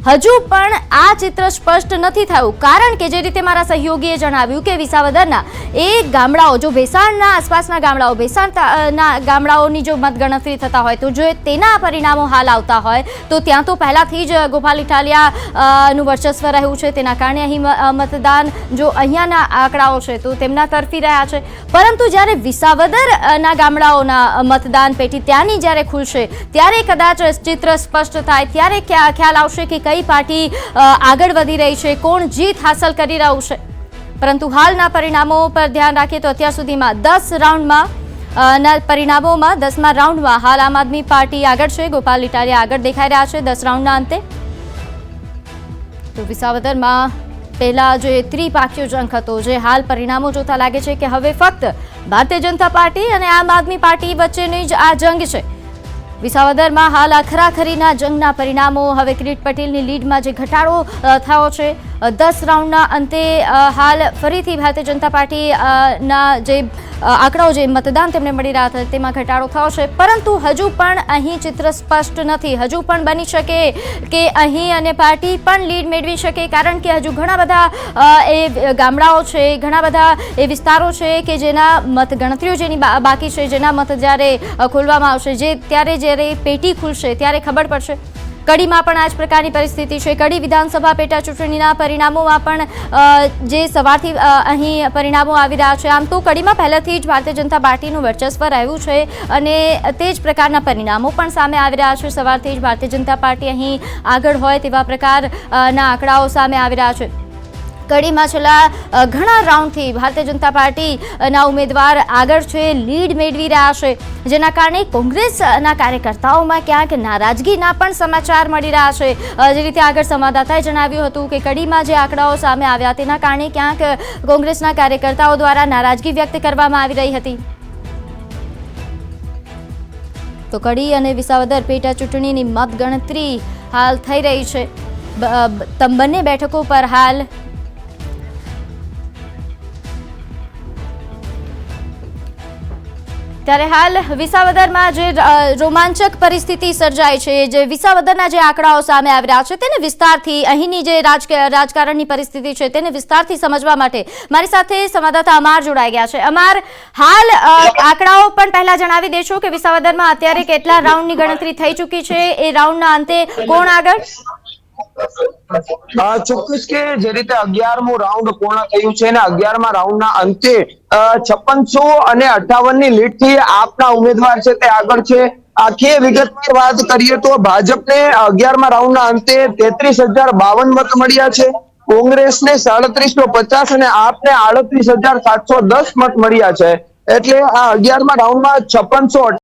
હજુ પણ આ ચિત્ર સ્પષ્ટ નથી થયું, કારણ કે જે રીતે મારા સહયોગીએ જણાવ્યું કે વિસાવદરના એ ગામડાઓ, જો ભેસાણના આસપાસના ગામડાઓ, ભેસાણના ગામડાઓની જો મતગણતરી થતા હોય તો જો તેના પરિણામો હાલ આવતા હોય તો ત્યાં તો પહેલાથી જ ગોપાલ ઇટાલિયા નું વર્ચસ્વ રહ્યું છે, તેના કારણે અહીં મતદાન જો અહીંયાના આંકડાઓ છે તો તેમના તરફી રહ્યા છે. પરંતુ જ્યારે વિસાવદરના ગામડાઓના મતદાન પેટી ત્યાંની જ્યારે ખુલશે ત્યારે કદાચ ચિત્ર સ્પષ્ટ થાય, ત્યારે ખ્યાલ આવશે કે કઈ પાર્ટી આગળ વધી રહી છે, કોણ જીત હાંસલ કરી રહ્યું છે. પરંતુ હાલના પરિણામો પર ધ્યાન રાખીએ તો અત્યાર સુધીમાં 10 રાઉન્ડમાં ના પરિણામોમાં 10મા રાઉન્ડમાં હાલ આમ આદમી પાર્ટી આગળ છે, ગોપાલ ઇટાલિયા આગળ દેખાઈ રહ્યા છે 10 રાઉન્ડના અંતે. તો વિસાવદરમાં પહેલા જે ત્રિપાખીયો જંગ હતો, જે હાલ પરિણામો જોતા લાગે છે કે હવે ફક્ત ભારતીય જનતા પાર્ટી અને આમ આદમી પાર્ટી વચ્ચેની જ આ જંગ છે. વિસાવદરમાં હાલ આ ખરાખરીના જંગના પરિણામો, હવે કિરીટ પટેલની લીડમાં જે ઘટાડો થયો છે 10 રાઉન્ડના અંતે, હાલ ફરીથી ભારતીય જનતા પાર્ટીના જે આંકડાઓ, જે મતદાન તેમને મળી રહ્યા હતા તેમાં ઘટાડો થયો છે. પરંતુ હજુ પણ અહીં ચિત્ર સ્પષ્ટ નથી. હજુ પણ બની શકે કે અહીં અને પાર્ટી પણ લીડ મેળવી શકે, કારણ કે હજુ ઘણા બધા એ ગામડાઓ છે, ઘણા બધા એ વિસ્તારો છે કે જેના મતગણતરીઓ જેની બાકી છે, જેના મત જ્યારે ખોલવામાં આવશે, ત્યારે જ્યારે પેટી ખુલશે ત્યારે ખબર પડશે. કડીમાં પણ આ જ પ્રકારની પરિસ્થિતિ છે. કડી વિધાનસભા પેટા ચૂંટણીના પરિણામોમાં પણ જે સવારથી અહીં પરિણામો આવી રહ્યા છે. આમ તો કડીમાં પહેલાથી જ ભારતીય જનતા પાર્ટીનું વર્ચસ્વ રહ્યું છે અને તે જ પ્રકારના પરિણામો પણ સામે આવી રહ્યા છે. સવારથી જ ભારતીય જનતા પાર્ટી અહીં આગળ હોય તેવા પ્રકારના આંકડાઓ સામે આવી રહ્યા છે. કડીમાં છેલ્લા ઘણા રાઉન્ડથી ભારતીય જનતા પાર્ટીના ઉમેદવાર આગળ છે, લીડ મેળવી રહ્યા છે, જેના કારણે કોંગ્રેસના કાર્યકર્તાઓમાં ક્યાંક નારાજગીના પણ સમાચાર મળી રહ્યા છે. જે રીતે આગળ સંવાદદાતાએ જણાવ્યું હતું કે કડીમાં જે આંકડાઓ સામે આવ્યા તેના કારણે ક્યાંક કોંગ્રેસના કાર્યકર્તાઓ દ્વારા નારાજગી વ્યક્ત કરવામાં આવી રહી હતી. તો કડી અને વિસાવદર પેટા ચૂંટણીની મતગણતરી હાલ થઈ રહી છે. બંને બેઠકો પર હાલ ત્યારે હાલ વિસાવદરમાં જે રોમાંચક પરિસ્થિતિ સર્જાય છે, જે વિસાવદરના જે આંકડાઓ સામે આવી રહ્યા છે તેને વિસ્તારથી, અહીંની જે રાજકારણની પરિસ્થિતિ છે તેને વિસ્તારથી સમજવા માટે મારી સાથે સંવાદદાતા અમાર જોડાઈ ગયા છે. અમાર, હાલ આંકડાઓ પણ પહેલા જણાવી દેશો કે વિસાવદરમાં અત્યારે કેટલા રાઉન્ડની ગણતરી થઈ ચૂકી છે, એ રાઉન્ડના અંતે કોણ આગળ? ચોક્કસ કે જે રીતે 11મું રાઉન્ડ પૂર્ણ થયું છે અને 11મા રાઉન્ડના અંતે 5658 ની લીડથી આપના ઉમેદવાર છે તે આગળ છે. આખી વિગતની વાત કરીએ તો ભાજપને 11મા રાઉન્ડના અંતે 33,052 મત મળ્યા છે, કોંગ્રેસને 3750 અને આપને 38,710 મત મળ્યા છે. એટલે આ 11મા રાઉન્ડમાં 5658